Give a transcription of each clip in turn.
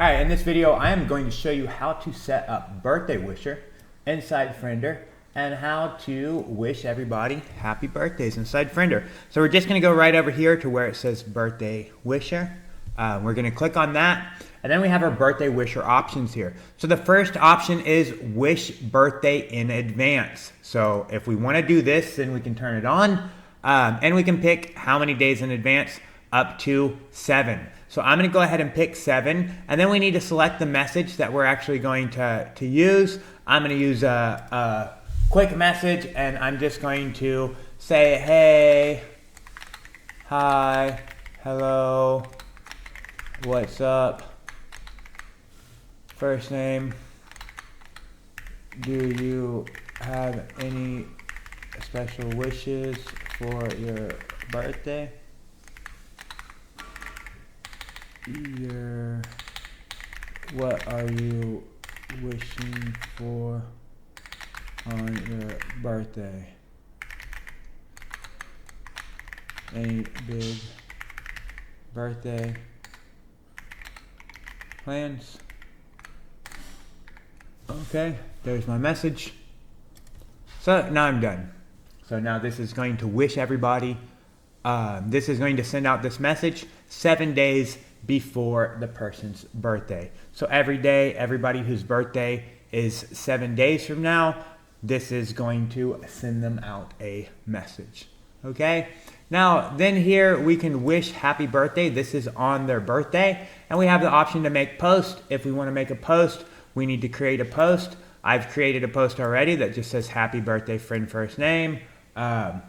Alright, in this video I am going to show you how to set up Birthday Wisher inside Friender and how to wish everybody happy birthdays inside Friender. So we're just going to go right over here to where it says Birthday Wisher. We're going to click on that, and then we have our Birthday Wisher options here. So the first option is Wish Birthday in Advance. So if we want to do this, then we can turn it on, and we can pick how many days in advance, up to 7. So I'm going to go ahead and pick 7, and then we need to select the message that we're actually going to use. I'm going to use a quick message, and I'm just going to say, hey, hi, hello, what's up, first name, do you have any special wishes for your birthday? What are you wishing for on your birthday? Any big birthday plans? Okay, there's my message. So now I'm done. So now this is going to wish everybody, this is going to send out this message 7 days before the person's birthday. So every day, everybody whose birthday is 7 days from now, this is going to send them out a message. Okay? Now, then here we can wish happy birthday. This is on their birthday. And we have the option to make post. If we want to make a post, we need to create a post. I've created a post already that just says happy birthday friend first name. I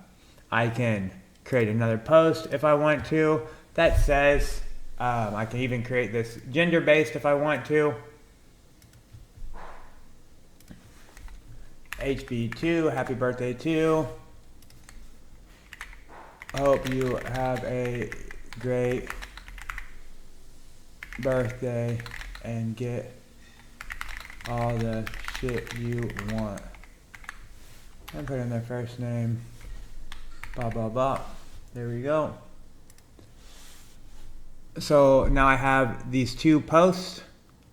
can create another post if I want to that says, I can even create this gender-based if I want to. HB2, happy birthday to. Hope you have a great birthday and get all the shit you want. And put in their first name. Blah, blah, blah. There we go. So now I have these 2 posts.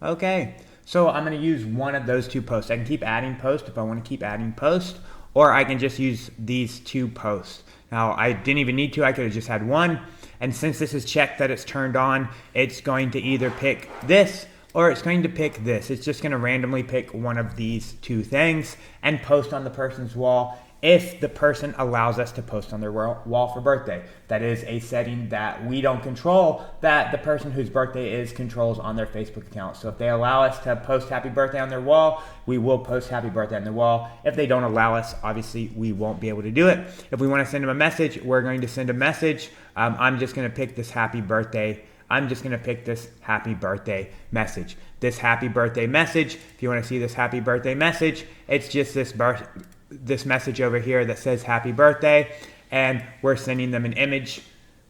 Okay. So I'm going to use one of those 2 posts. I can keep adding posts if I want to keep adding posts, or I can just use these 2 posts. Now I didn't even need to. I could have just had one. And since this is checked that it's turned on, it's going to either pick this or it's going to pick this. It's just going to randomly pick one of these 2 things and post on the person's wall if the person allows us to post on their wall for birthday. That is a setting that we don't control, that the person whose birthday is controls on their Facebook account. So if they allow us to post happy birthday on their wall, we will post happy birthday on their wall. If they don't allow us, obviously we won't be able to do it. If we want to send them a message, we're going to send a message. I'm just going to pick this happy birthday. I'm just going to pick this happy birthday message. This happy birthday message, if you want to see this happy birthday message, it's just this message over here that says happy birthday, and we're sending them an image.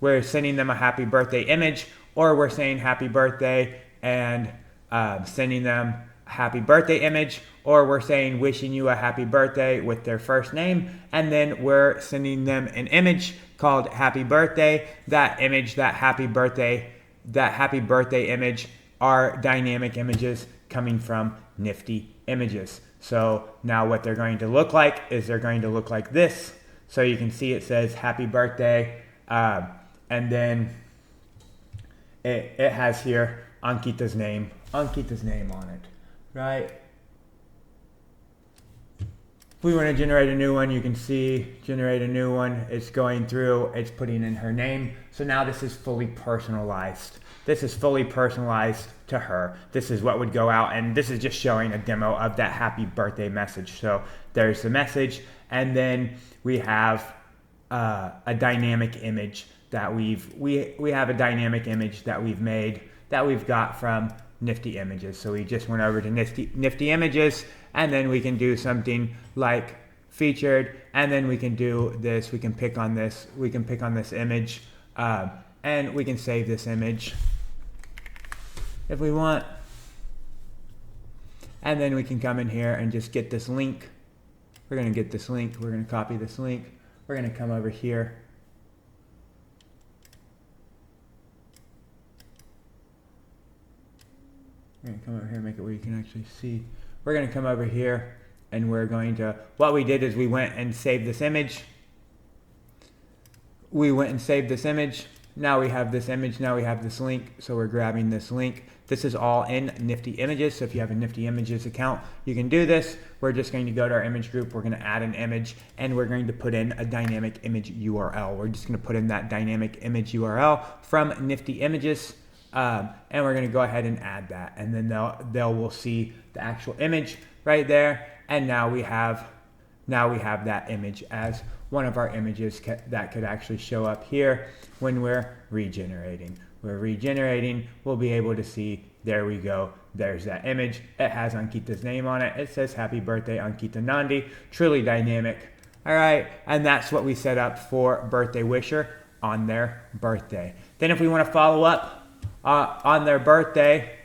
We're sending them a happy birthday image, or we're saying happy birthday and sending them a happy birthday image, or we're saying wishing you a happy birthday with their first name, and then we're sending them an image called happy birthday. That image, that happy birthday image are dynamic images coming from NiftyImages. So now what they're going to look like is they're going to look like this. So you can see it says happy birthday, and then it has here Ankita's name on it, right? If we want to generate a new one, you can see generate a new one. It's going through, it's putting in her name. So now this is fully personalized. This is fully personalized to her. This is what would go out, and this is just showing a demo of that happy birthday message. So there's the message, and then we have a dynamic image that we have a dynamic image that we've made that we've got from NiftyImages. So we just went over to NiftyImages, and then we can do something like featured, and then we can do this. We can pick on this. We can pick on this image, and we can save this image if we want. And then we can come in here and just get this link. We're going to get this link. We're going to copy this link. We're going to come over here We're going to come over here and make it where you can actually see. We're going to come over here and we're going to, what we did is we went and saved this image. We went and saved this image. Now we have this image. Now we have this link. So we're grabbing this link. This is all in NiftyImages. So if you have a NiftyImages account, you can do this. We're just going to go to our image group. We're going to add an image and we're going to put in a dynamic image URL. We're just going to put in that dynamic image URL from NiftyImages. And we're going to go ahead and add that. And then we'll see the actual image right there. And now we have that image as one of our images that could actually show up here when we're regenerating. We'll be able to see, there we go, there's that image. It has Ankita's name on it. It says happy birthday Ankita Nandi, truly dynamic. All right, and that's what we set up for birthday wisher on their birthday. Then if we want to follow up on their birthday,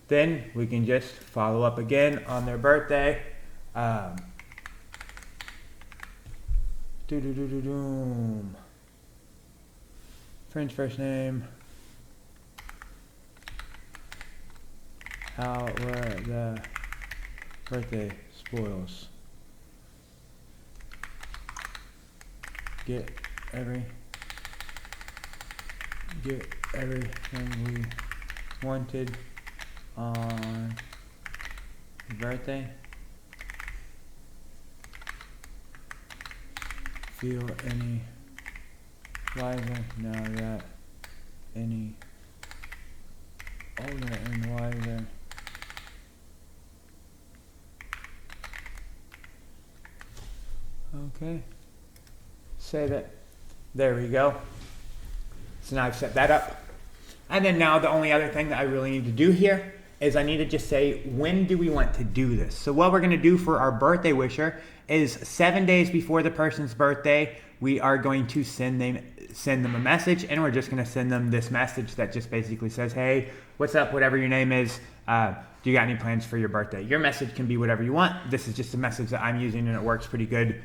then we can just follow up again on their birthday. Friend's first name. How were the birthday spoils? Get everything we wanted on birthday. Feel any wiser now that any older and wiser. Okay. Save it. There we go. So now I've set that up. And then now the only other thing that I really need to do here is I need to just say, when do we want to do this? So what we're going to do for our birthday wisher is 7 days before the person's birthday, we are going to send them a message, and we're just going to send them this message that just basically says, hey, what's up, whatever your name is, do you got any plans for your birthday? Your message can be whatever you want. This is just a message that I'm using and it works pretty good.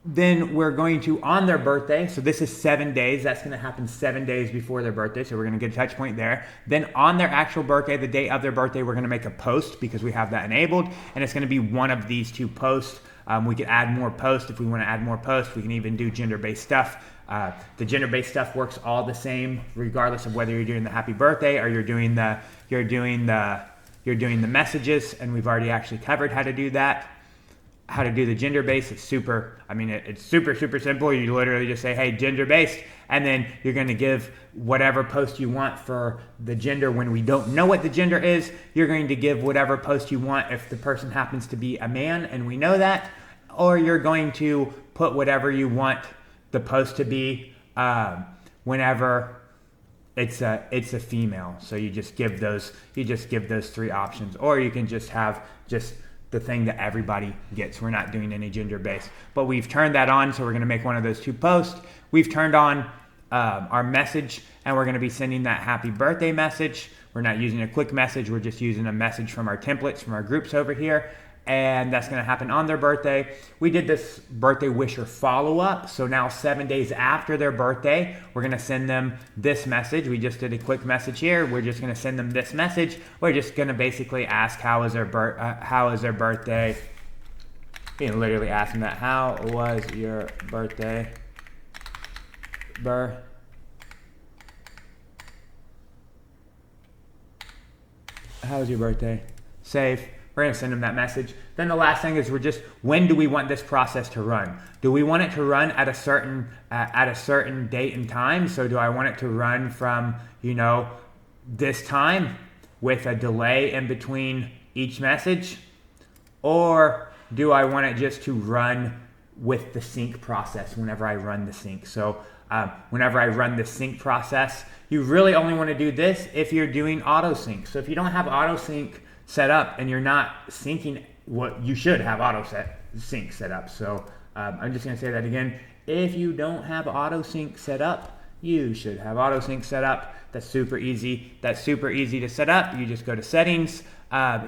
Then we're going to, on their birthday, so this is 7 days, that's going to happen 7 days before their birthday, so we're going to get a touch point there. Then on their actual birthday, the day of their birthday, we're going to make a post because we have that enabled, and it's going to be one of these two posts. We can add more posts if we want to add more posts. We can even do gender-based stuff. The gender-based stuff works all the same, regardless of whether you're doing the happy birthday or you're doing the messages, and we've already actually covered how to do that. How to do the gender based. It's super simple. You literally just say, hey, gender based, and then you're going to give whatever post you want for the gender. When we don't know what the gender is, you're going to give whatever post you want if the person happens to be a man and we know that, or you're going to put whatever you want the post to be whenever it's a female. So you just give those three options, or you can just have the thing that everybody gets. We're not doing any gender based, but we've turned that on. So we're going to make one of those two posts. We've turned on our message, and we're going to be sending that happy birthday message. We're not using a quick message. We're just using a message from our templates, from our groups over here. And that's going to happen on their birthday. We did this birthday wisher follow-up. So now 7 days after their birthday, we're going to send them this message. We just did a quick message here. We're just going to send them this message. We're just going to basically ask, how is their birthday? You can literally ask them that. How was your birthday? How was your birthday? Save. We're going to send them that message. Then the last thing is when do we want this process to run? Do we want it to run at a certain date and time? So do I want it to run from, this time with a delay in between each message? Or do I want it just to run with the sync process whenever I run the sync? So whenever I run the sync process, you really only want to do this if you're doing auto sync. So if you don't have auto sync set up and you're not syncing, what you should have sync set up. So I'm just going to say that again. If you don't have auto sync set up, you should have auto sync set up. That's super easy. To set up. You just go to settings.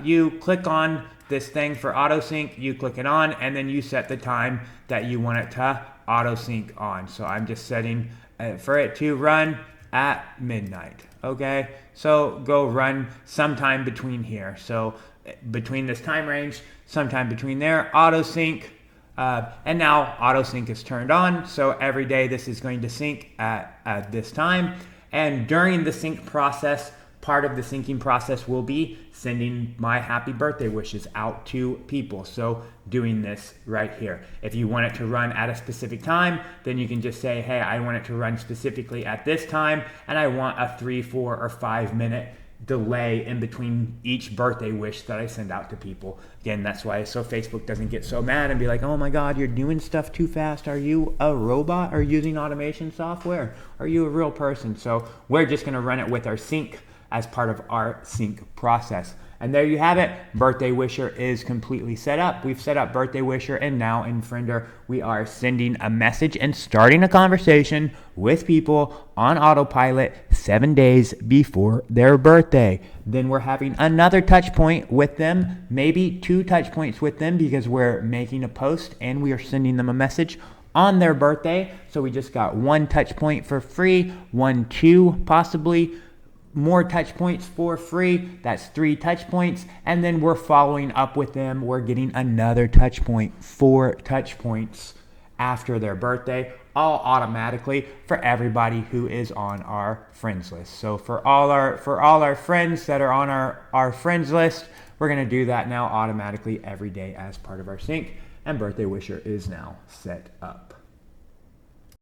You click on this thing for auto sync. You click it on, and then you set the time that you want it to auto sync on. So I'm just setting for it to run at midnight. Okay, so go run sometime between here. So between this time range, sometime between there, auto sync. And now auto sync is turned on. So every day this is going to sync at this time. And during the sync process, part of the syncing process will be sending my happy birthday wishes out to people. So doing this right here. If you want it to run at a specific time, then you can just say, hey, I want it to run specifically at this time, and I want a 3, 4, or 5 minute delay in between each birthday wish that I send out to people. Again, that's why Facebook doesn't get so mad and be like, oh my God, you're doing stuff too fast. Are you a robot or using automation software? Are you a real person? So we're just gonna run it with our sync as part of our sync process. And there you have it. Birthday Wisher is completely set up. We've set up Birthday Wisher, and now in Friender, we are sending a message and starting a conversation with people on autopilot 7 days before their birthday. Then we're having another touch point with them, maybe 2 touch points with them, because we're making a post and we are sending them a message on their birthday. So we just got 1 touch point for free, 1, 2 possibly more touch points for free. That's 3 touch points. And then we're following up with them. We're getting another touch point, 4 touch points after their birthday, all automatically for everybody who is on our friends list. So for all our friends that are on our friends list, we're going to do that now automatically every day as part of our sync. And Birthday Wisher is now set up.